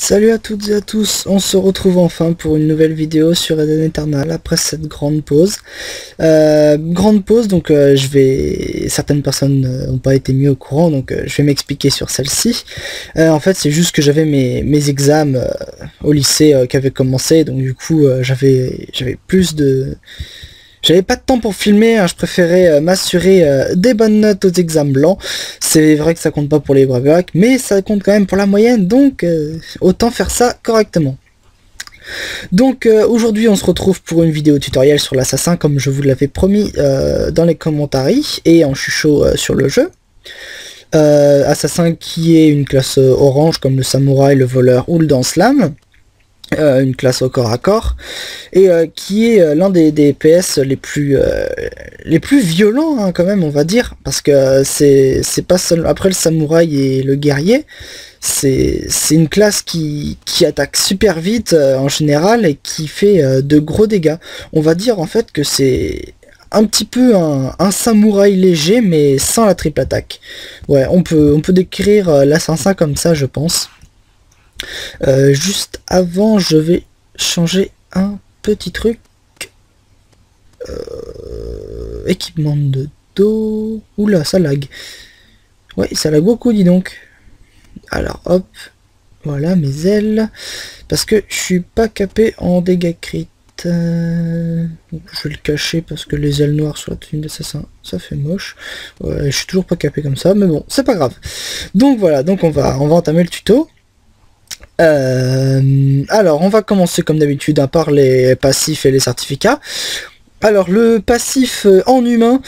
Salut à toutes et à tous, on se retrouve enfin pour une nouvelle vidéo sur Eden Eternal après cette grande pause. Donc certaines personnes n'ont pas été mis au courant, donc je vais m'expliquer sur celle-ci. En fait c'est juste que j'avais mes examens au lycée qui avaient commencé, donc du coup j'avais pas de temps pour filmer, hein, je préférais m'assurer des bonnes notes aux examens blancs. C'est vrai que ça compte pas pour les breviaires, mais ça compte quand même pour la moyenne, donc autant faire ça correctement. Donc aujourd'hui on se retrouve pour une vidéo tutoriel sur l'assassin, comme je vous l'avais promis dans les commentaires et en chuchot sur le jeu. Assassin qui est une classe orange comme le samouraï, le voleur ou le danse-lame. Une classe au corps à corps, et qui est l'un des PS les plus violents, hein, quand même, on va dire, parce que c'est pas seulement après le samouraï et le guerrier, c'est une classe qui attaque super vite en général et qui fait de gros dégâts. On va dire en fait que c'est un petit peu un samouraï léger, mais sans la triple attaque. Ouais, on peut décrire l'assassin comme ça, je pense. Juste avant, je vais changer un petit truc. Équipement de dos. Oula, ça lag. Ouais, ça lag beaucoup, dis donc. Alors, hop. Voilà, mes ailes. Parce que je suis pas capé en dégâts crit. Je vais le cacher parce que les ailes noires sur la tenue d'assassin, ça fait moche. Ouais, je suis toujours pas capé comme ça, mais bon, c'est pas grave. Donc voilà, donc on va entamer le tuto. Alors on va commencer comme d'habitude par les passifs et les certificats. Alors le passif en humain,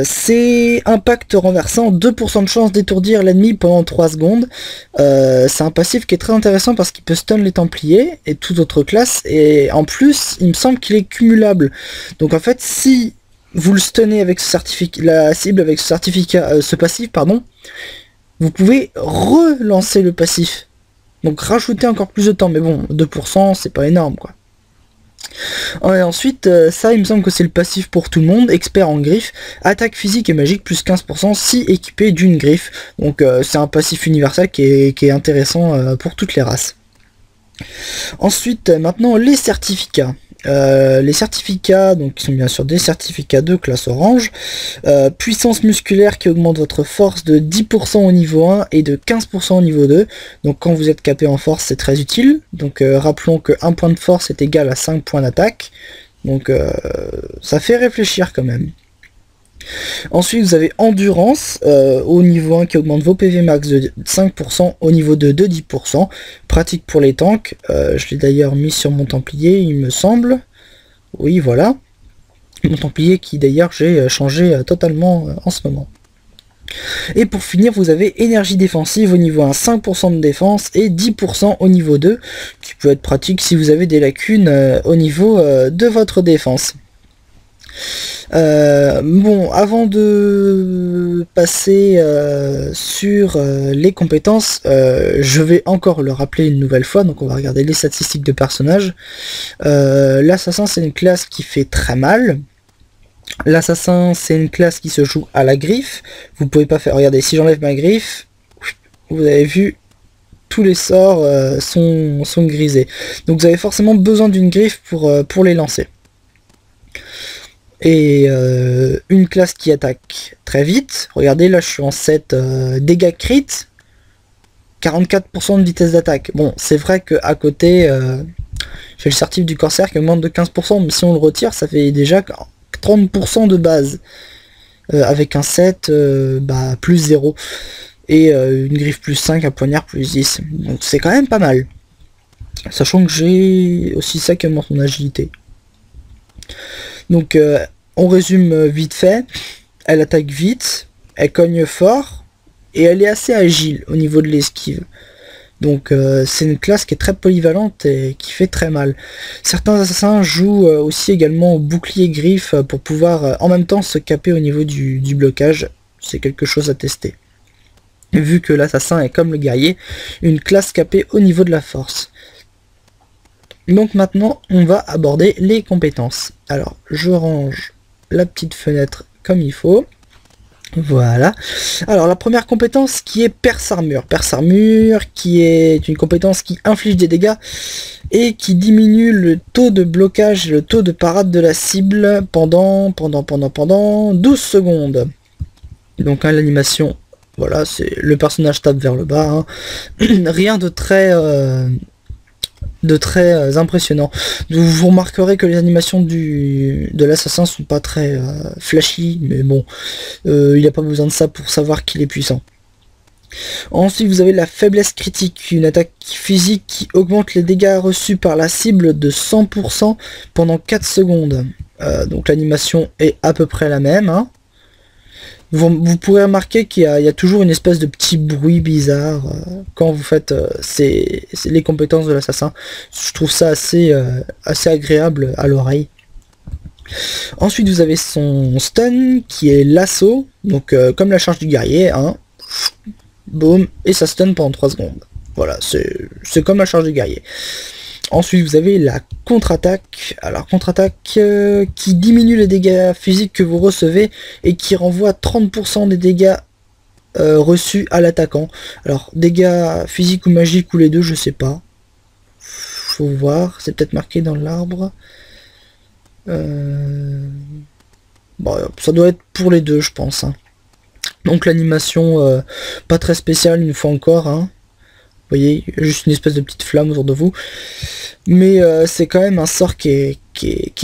c'est impact renversant, 2% de chance d'étourdir l'ennemi pendant 3 secondes. C'est un passif qui est très intéressant parce qu'il peut stun les templiers et toute autre classe, et en plus il me semble qu'il est cumulable. Donc en fait si vous le stunnez avec ce certificat, la cible avec ce certificat, ce passif pardon, vous pouvez relancer le passif. Donc rajouter encore plus de temps, mais bon, 2% c'est pas énorme quoi. Et ensuite, ça il me semble que c'est le passif pour tout le monde, expert en griffe, attaque physique et magique plus 15% si équipé d'une griffe. Donc c'est un passif universel qui est intéressant pour toutes les races. Ensuite, maintenant les certificats. Les certificats, donc qui sont bien sûr des certificats de classe orange. Puissance musculaire qui augmente votre force de 10% au niveau 1 et de 15% au niveau 2. Donc quand vous êtes capé en force, c'est très utile. Donc rappelons que 1 point de force est égal à 5 points d'attaque. Donc ça fait réfléchir quand même. Ensuite vous avez endurance au niveau 1 qui augmente vos PV max de 5%, au niveau 2 de 10%, pratique pour les tanks, je l'ai d'ailleurs mis sur mon templier il me semble, oui voilà, mon templier qui d'ailleurs j'ai changé totalement en ce moment. Et pour finir vous avez énergie défensive au niveau 1, 5% de défense et 10% au niveau 2, qui peut être pratique si vous avez des lacunes au niveau de votre défense. Bon, avant de passer sur les compétences, je vais encore le rappeler une nouvelle fois, donc on va regarder les statistiques de personnages. L'assassin c'est une classe qui fait très mal. L'assassin c'est une classe qui se joue à la griffe. Vous pouvez pas faire, regardez, si j'enlève ma griffe, vous avez vu, tous les sorts sont grisés. Donc vous avez forcément besoin d'une griffe pour les lancer. Et une classe qui attaque très vite. Regardez, là je suis en 7 dégâts crit, 44% de vitesse d'attaque. Bon, c'est vrai qu'à côté, j'ai le certif du corsaire qui augmente de 15%, mais si on le retire, ça fait déjà 30% de base. Avec un 7, plus 0. Et une griffe plus 5, un poignard plus 10. Donc c'est quand même pas mal. Sachant que j'ai aussi ça qui augmente mon agilité. Donc on résume vite fait, elle attaque vite, elle cogne fort, et elle est assez agile au niveau de l'esquive. Donc c'est une classe qui est très polyvalente et qui fait très mal. Certains assassins jouent aussi également au bouclier griffe pour pouvoir en même temps se caper au niveau du blocage. C'est quelque chose à tester. Vu que l'assassin est comme le guerrier, une classe capée au niveau de la force. Donc maintenant on va aborder les compétences. Alors je range la petite fenêtre comme il faut. Voilà. Alors la première compétence qui est Perce Armure. Perce Armure qui est une compétence qui inflige des dégâts et qui diminue le taux de blocage et le taux de parade de la cible pendant 12 secondes. Donc hein, l'animation, voilà, c'est le personnage tape vers le bas. Hein. Rien de très impressionnant. Vous remarquerez que les animations de l'assassin sont pas très flashy, mais bon, il n'y a pas besoin de ça pour savoir qu'il est puissant. Ensuite, vous avez la faiblesse critique, une attaque physique qui augmente les dégâts reçus par la cible de 100% pendant 4 secondes. Donc l'animation est à peu près la même. Hein. Vous pourrez remarquer qu'il y a toujours une espèce de petit bruit bizarre quand vous faites les compétences de l'assassin. Je trouve ça assez agréable à l'oreille. Ensuite vous avez son stun qui est l'assaut, donc comme la charge du guerrier, hein. Boum, et ça stun pendant 3 secondes. Voilà, c'est comme la charge du guerrier. Ensuite vous avez la contre-attaque. Alors contre-attaque qui diminue les dégâts physiques que vous recevez et qui renvoie 30% des dégâts reçus à l'attaquant. Alors dégâts physiques ou magiques ou les deux, je sais pas. Faut voir, c'est peut-être marqué dans l'arbre. Bon, ça doit être pour les deux je pense. Hein. Donc l'animation pas très spéciale une fois encore. Hein. Vous voyez, juste une espèce de petite flamme autour de vous. Mais c'est quand même un sort qui est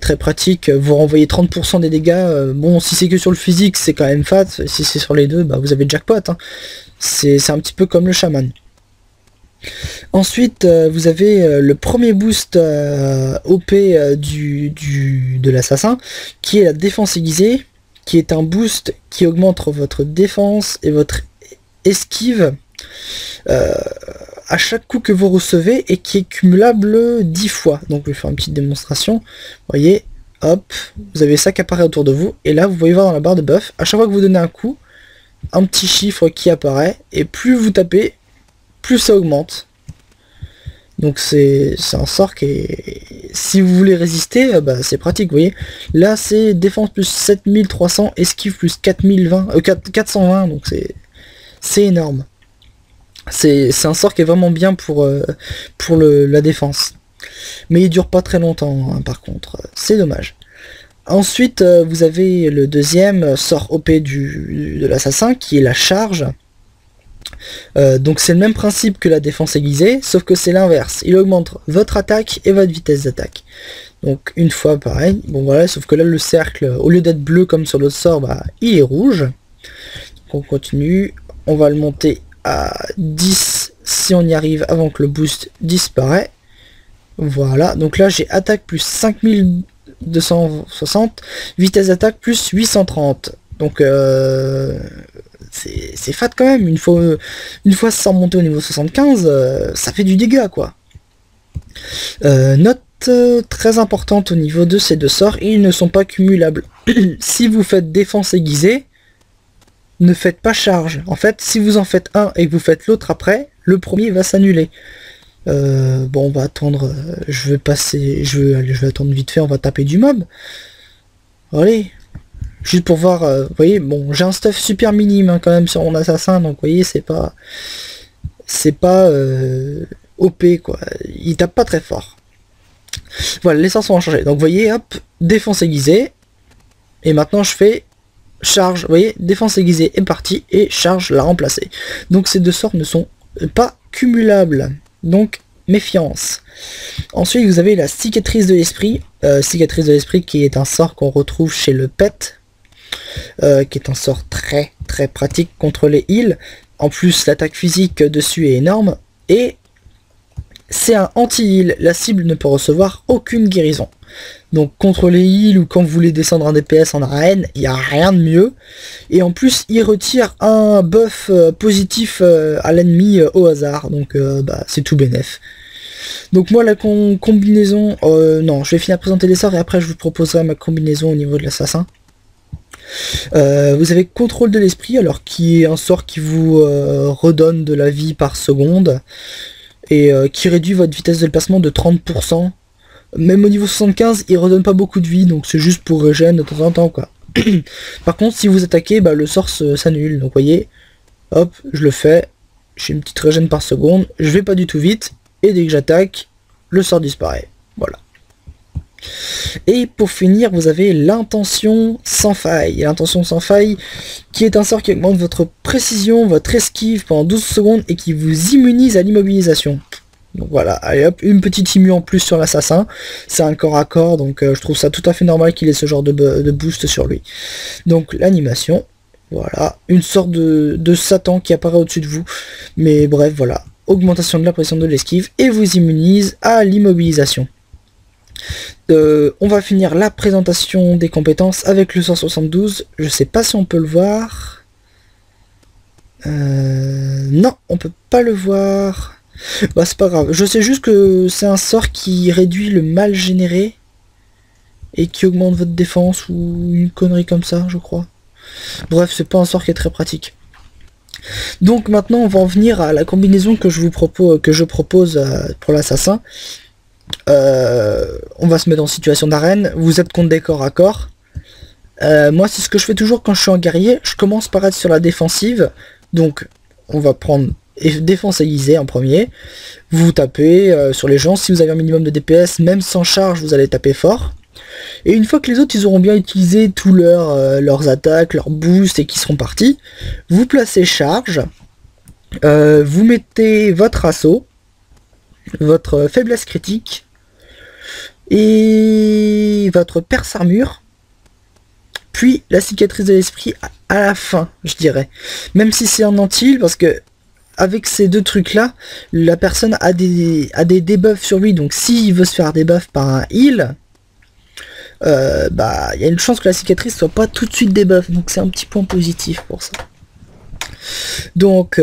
très pratique. Vous renvoyez 30% des dégâts. Bon, si c'est que sur le physique, c'est quand même fat. Si c'est sur les deux, bah, vous avez jackpot. Hein. C'est un petit peu comme le chaman. Ensuite, vous avez le premier boost OP de l'assassin, qui est la défense aiguisée, qui est un boost qui augmente votre défense et votre esquive à chaque coup que vous recevez et qui est cumulable 10 fois. Donc je vais faire une petite démonstration. Vous voyez, hop, vous avez ça qui apparaît autour de vous. Et là, vous voyez voir dans la barre de buff, à chaque fois que vous donnez un coup, un petit chiffre qui apparaît. Et plus vous tapez, plus ça augmente. Donc c'est un sort qui est... Si vous voulez résister, bah, c'est pratique, vous voyez. Là, c'est défense plus 7300, esquive plus 420, donc c'est énorme. C'est un sort qui est vraiment bien pour la défense. Mais il dure pas très longtemps, hein, par contre. C'est dommage. Ensuite, vous avez le deuxième sort OP de l'assassin, qui est la charge. Donc c'est le même principe que la défense aiguisée, sauf que c'est l'inverse. Il augmente votre attaque et votre vitesse d'attaque. Donc une fois pareil. Bon voilà, sauf que là le cercle, au lieu d'être bleu comme sur l'autre sort, bah, il est rouge. Donc on continue. On va le monter à 10 si on y arrive avant que le boost disparaît. Voilà, donc là j'ai attaque plus 5260, vitesse d'attaque plus 830. Donc c'est fat quand même, une fois sans monter au niveau 75, ça fait du dégât quoi. Note très importante au niveau de ces deux sorts, ils ne sont pas cumulables. Si vous faites défense aiguisée, ne faites pas charge. En fait, si vous en faites un et que vous faites l'autre après, le premier va s'annuler. Bon, on va attendre. Je vais attendre vite fait. On va taper du mob. Allez, juste pour voir. Vous voyez, bon, j'ai un stuff super minime hein, quand même sur mon assassin, donc vous voyez, c'est pas OP quoi. Il tape pas très fort. Voilà, les sorts sont changés. Donc vous voyez, hop, défense aiguisée. Et maintenant je fais charge, vous voyez, défense aiguisée est partie et charge l'a remplacée. Donc ces deux sorts ne sont pas cumulables. Donc méfiance. Ensuite vous avez la cicatrice de l'esprit. Cicatrice de l'esprit qui est un sort qu'on retrouve chez le pet. Qui est un sort très très pratique contre les heals. En plus l'attaque physique dessus est énorme. Et c'est un anti-heal. La cible ne peut recevoir aucune guérison. Donc contre les heals ou quand vous voulez descendre un DPS en arène, il n'y a rien de mieux. Et en plus il retire un buff positif à l'ennemi au hasard. Donc bah, c'est tout bénef. Donc moi la combinaison... non, je vais finir de présenter les sorts et après je vous proposerai ma combinaison au niveau de l'assassin. Vous avez contrôle de l'esprit, alors qui est un sort qui vous redonne de la vie par seconde. Et qui réduit votre vitesse de déplacement de 30%. Même au niveau 75, il redonne pas beaucoup de vie, donc c'est juste pour régène de temps en temps quoi. Par contre, si vous attaquez, bah, le sort s'annule. Donc, vous voyez, hop, je le fais. J'ai une petite régène par seconde. Je vais pas du tout vite. Et dès que j'attaque, le sort disparaît. Voilà. Et pour finir, vous avez l'intention sans faille. L'intention sans faille, qui est un sort qui augmente votre précision, votre esquive pendant 12 secondes et qui vous immunise à l'immobilisation. Donc voilà, allez hop, une petite immu en plus sur l'assassin. C'est un corps à corps, donc je trouve ça tout à fait normal qu'il ait ce genre de boost sur lui. Donc l'animation, voilà, une sorte de Satan qui apparaît au-dessus de vous. Mais bref, voilà, augmentation de la pression de l'esquive et vous immunise à l'immobilisation. On va finir la présentation des compétences avec le 172. Je sais pas si on peut le voir. Non, on peut pas le voir. Bah c'est pas grave. Je sais juste que c'est un sort qui réduit le mal généré et qui augmente votre défense ou une connerie comme ça, je crois. Bref, c'est pas un sort qui est très pratique. Donc maintenant, on va en venir à la combinaison que je propose pour l'assassin. On va se mettre en situation d'arène. Vous êtes contre des corps à corps. Moi, c'est ce que je fais toujours quand je suis en guerrier. Je commence par être sur la défensive. Donc, on va prendre défense aiguisée en premier. Vous tapez sur les gens. Si vous avez un minimum de DPS, même sans charge, vous allez taper fort. Et une fois que les autres, ils auront bien utilisé tous leurs attaques, leurs boosts et qu'ils seront partis, vous placez charge. Vous mettez votre assaut, votre faiblesse critique et votre perce armure, puis la cicatrice de l'esprit à la fin, je dirais. Même si c'est un anti-heal, parce que avec ces deux trucs là, la personne a des debuffs sur lui, donc s'il veut se faire debuff par un heal, bah il y a une chance que la cicatrice soit pas tout de suite debuff, donc c'est un petit point positif pour ça. Donc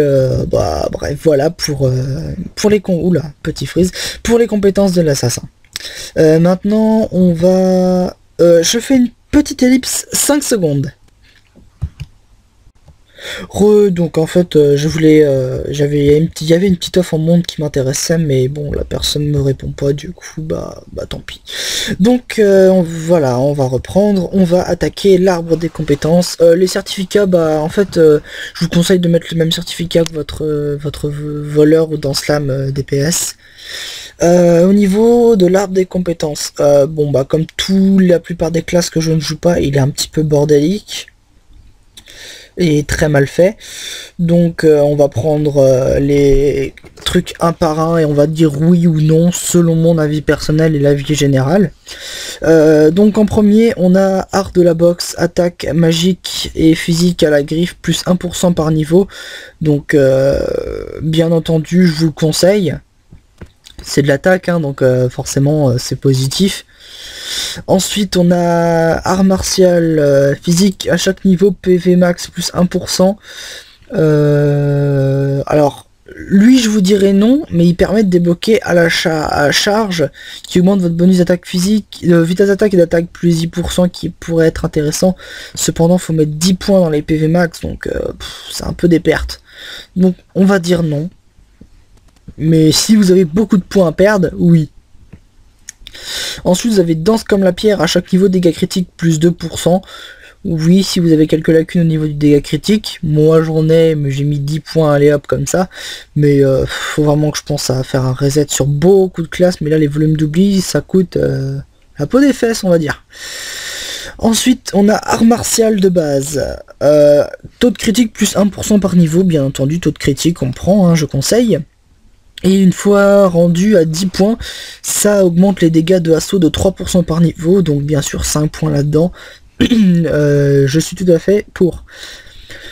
bah bref, voilà pour les pour les compétences de l'assassin. Maintenant on va je fais une petite ellipse 5 secondes. Donc en fait je voulais il y avait une petite offre en monde qui m'intéressait, mais bon la personne me répond pas, du coup bah tant pis. Donc voilà, on va reprendre, on va attaquer l'arbre des compétences. Les certificats, bah en fait je vous conseille de mettre le même certificat que votre voleur ou dans slam DPS. Au niveau de l'arbre des compétences, bon bah comme la plupart des classes que je ne joue pas, il est un petit peu bordélique et très mal fait. Donc on va prendre les trucs un par un et on va dire oui ou non selon mon avis personnel et l'avis général. Donc en premier on a art de la boxe, attaque magique et physique à la griffe plus 1% par niveau. Donc bien entendu je vous le conseille. C'est de l'attaque, hein, donc forcément c'est positif. Ensuite on a art martial physique à chaque niveau, PV max plus 1%. Alors lui je vous dirais non, mais il permet de débloquer à la charge qui augmente votre bonus d'attaque physique, vitesse d'attaque et d'attaque plus 10% qui pourrait être intéressant. Cependant faut mettre 10 points dans les PV max, donc c'est un peu des pertes. Donc on va dire non. Mais si vous avez beaucoup de points à perdre, oui. Ensuite vous avez danse comme la pierre à chaque niveau, dégâts critiques plus 2%. Oui, si vous avez quelques lacunes au niveau du dégât critique. Moi j'en ai, mais j'ai mis 10 points, allez hop comme ça. Mais faut vraiment que je pense à faire un reset sur beaucoup de classes. Mais là les volumes d'oubli ça coûte la peau des fesses, on va dire. Ensuite on a art martial de base, taux de critique plus 1% par niveau, bien entendu. Taux de critique on prend, hein, je conseille. Et une fois rendu à 10 points, ça augmente les dégâts de assaut de 3% par niveau, donc bien sûr 5 points là-dedans. Je suis tout à fait pour.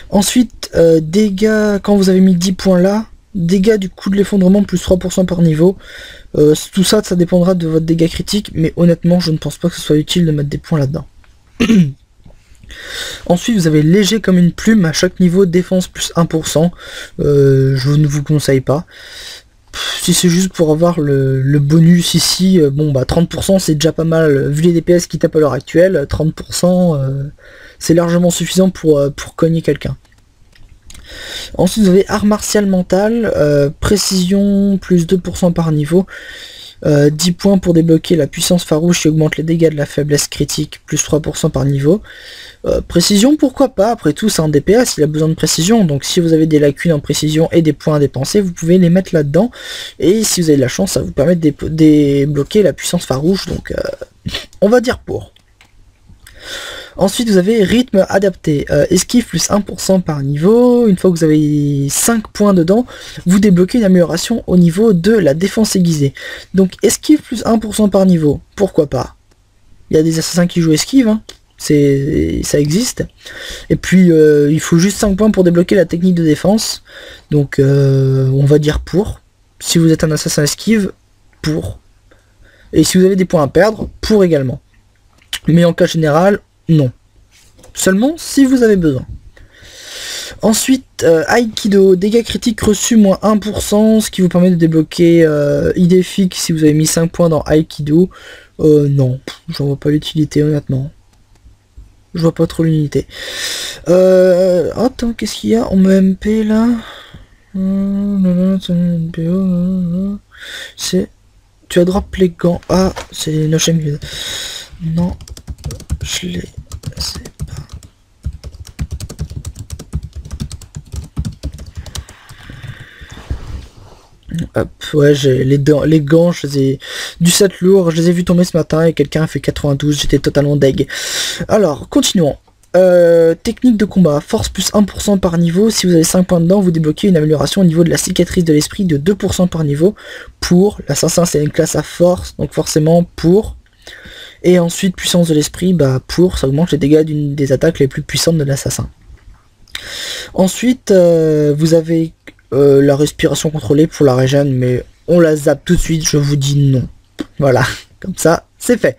Ensuite, dégâts, quand vous avez mis 10 points là, dégâts du coup de l'effondrement plus 3% par niveau. Tout ça, ça dépendra de votre dégâts critique, mais honnêtement, je ne pense pas que ce soit utile de mettre des points là-dedans. Ensuite vous avez léger comme une plume à chaque niveau, défense plus 1%. Je ne vous conseille pas. Si c'est juste pour avoir le bonus ici, bon bah 30% c'est déjà pas mal, vu les DPS qui tapent à l'heure actuelle, 30% c'est largement suffisant pour cogner quelqu'un. Ensuite vous avez art martial mental, précision plus 2% par niveau. 10 points pour débloquer la puissance farouche qui augmente les dégâts de la faiblesse critique, plus 3% par niveau. Précision, pourquoi pas, après tout c'est un DPS, il a besoin de précision, donc si vous avez des lacunes en précision et des points à dépenser, vous pouvez les mettre là-dedans, et si vous avez de la chance, ça vous permet de débloquer la puissance farouche, donc on va dire pour. Ensuite vous avez rythme adapté, esquive plus 1% par niveau, une fois que vous avez 5 points dedans, vous débloquez une amélioration au niveau de la défense aiguisée. Donc esquive plus 1% par niveau, pourquoi pas. Il y a des assassins qui jouent esquive, hein. Ça existe. Et puis il faut juste 5 points pour débloquer la technique de défense. Donc on va dire pour. Si vous êtes un assassin esquive, pour. Et si vous avez des points à perdre, pour également. Mais en cas général, non. Seulement si vous avez besoin. Ensuite, Aikido, dégâts critiques reçus moins 1%, ce qui vous permet de débloquer idée fixe si vous avez mis 5 points dans Aikido. Non, j'en vois pas l'utilité honnêtement. Je vois pas trop l'unité. Attends, qu'est-ce qu'il y a en MP là? C'est... Tu as drop les gants. Ah, c'est No Shame. Non, je les sais pas. Hop, ouais, j'ai les gants, je les ai du set lourd, je les ai vus tomber ce matin et quelqu'un a fait 92, j'étais totalement deg. Alors, continuons. Technique de combat, force plus 1% par niveau, si vous avez 5 points dedans, vous débloquez une amélioration au niveau de la cicatrice de l'esprit de 2% par niveau. Pour, l'assassin c'est une classe à force, donc forcément pour. Et ensuite, puissance de l'esprit, bah pour, ça augmente les dégâts d'une des attaques les plus puissantes de l'assassin. Ensuite, vous avez la respiration contrôlée pour la régène, mais on la zappe tout de suite, je vous dis non. Voilà, comme ça, c'est fait.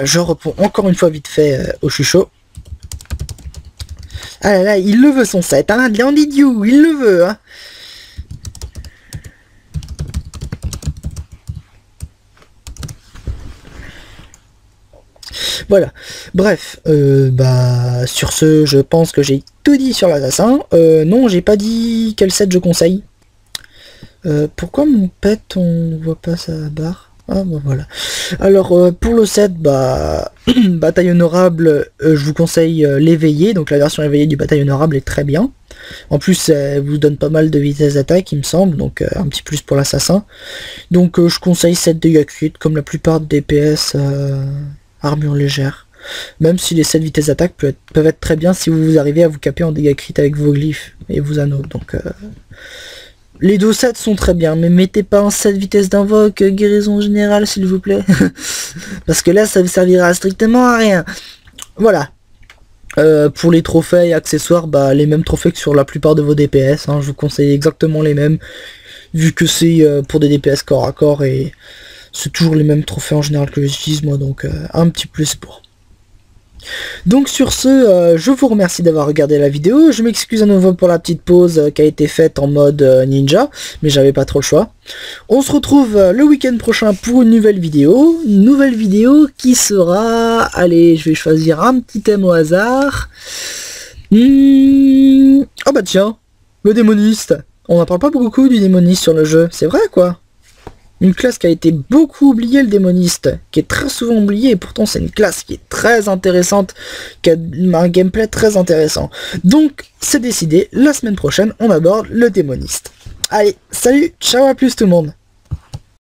Je réponds encore une fois vite fait au chuchot. Ah là là, il le veut son set, hein, Leon Didiou, il le veut, hein. Voilà, bref, bah sur ce, je pense que j'ai tout dit sur l'assassin. Non, j'ai pas dit quel set je conseille. Pourquoi mon pet, on voit pas sa barre? Ah bah voilà. Alors pour le set, bah bataille honorable, je vous conseille l'éveillé, donc la version éveillée du bataille honorable est très bien. En plus elle vous donne pas mal de vitesse d'attaque il me semble, donc un petit plus pour l'assassin. Donc je conseille 7 dégâts crit comme la plupart des DPS armure légère. Même si les 7 vitesses d'attaque peuvent être très bien si vous arrivez à vous caper en dégâts crit avec vos glyphes et vos anneaux. Donc les deux sets sont très bien, mais mettez pas un 7 vitesse d'invoque guérison générale s'il vous plaît. Parce que là ça vous servira strictement à rien. Voilà. Pour les trophées et accessoires, bah les mêmes trophées que sur la plupart de vos DPS, hein, je vous conseille exactement les mêmes, vu que c'est pour des DPS corps à corps et c'est toujours les mêmes trophées en général que j'utilise moi, donc un petit plus pour. Donc sur ce, je vous remercie d'avoir regardé la vidéo, je m'excuse à nouveau pour la petite pause qui a été faite en mode ninja, mais j'avais pas trop le choix. On se retrouve le week-end prochain pour une nouvelle vidéo qui sera... Allez, je vais choisir un petit thème au hasard. Oh bah tiens, le démoniste. On n'en parle pas beaucoup du démoniste sur le jeu, c'est vrai quoi. Une classe qui a été beaucoup oubliée, le démoniste, qui est très souvent oubliée, et pourtant c'est une classe qui est très intéressante, qui a un gameplay très intéressant. Donc c'est décidé, la semaine prochaine on aborde le démoniste. Allez, salut, ciao à plus tout le monde.